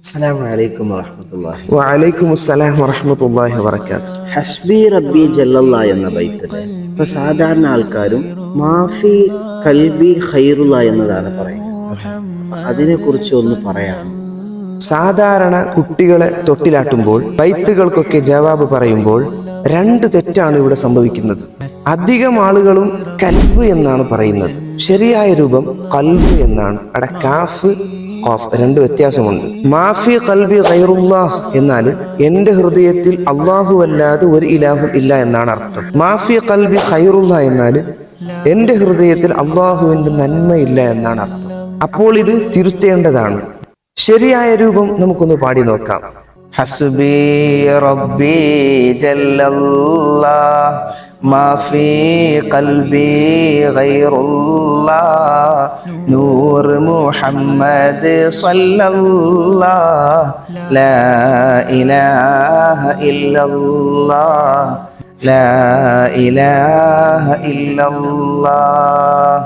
അസ്സലാമു അലൈക്കും വറഹ്മത്തുള്ളാഹി. വഅലൈക്കും അസ്സലാം വറഹ്മത്തുള്ളാഹി വബറകാത്ത്. ഹസ്ബി റബ്ബി ജല്ലല്ലാ എന്ന ബൈത്തില് ഇപ്പൊ സാധാരണ ആൾക്കാരും മാഫി കൽബി ഖൈറുള്ള എന്നതാണ് പറയുന്നത്. അതിനെക്കുറിച്ച് ഒന്ന് പറയാം. സാധാരണ കുട്ടികളെ തൊട്ടിലാട്ടുമ്പോൾ ബൈത്തുകൾക്കൊക്കെ ജവാബ് പറയുമ്പോൾ രണ്ട് തെറ്റാണ് ഇവിടെ സംഭവിക്കുന്നത്. അധികം ആളുകളും കൽബ് എന്നാണ് പറയുന്നത്. ശരിയായ രൂപം കൽബ് എന്നാണ്. അവിടെ കാഫ് ഖാഫ് രണ്ട് വ്യത്യാസമുണ്ട്. മാഫി ഖൽബി ഖൈറുല്ലാഹ് എന്നാൽ എന്റെ ഹൃദയത്തിൽ അല്ലാഹു അല്ലാതെ ഒരു ഇലാഹും ഇല്ല എന്നാണ് അർത്ഥം. മാഫി ഖൽബി ഖൈറുല്ലാഹ് എന്നാൽ എന്റെ ഹൃദയത്തിൽ അല്ലാഹുവിന്റെ നന്മയില്ല എന്നാണ് അർത്ഥം. അപ്പോൾ ഇത് തിരുത്തേണ്ടതാണ്. ശരിയായ രൂപം നമുക്കൊന്ന് പാടി നോക്കാം. ഹസ്ബി റബ്ബി ജല്ലല്ലാഹ് മാഫി ഖൽബി ഗൈറുല്ലാഹ് നൂർ മുഹമ്മദ് സ്വല്ലല്ലാഹ് ലാ ഇലാഹ ഇല്ലല്ലാഹ് ലാ ഇലാഹ ഇല്ലല്ലാഹ്.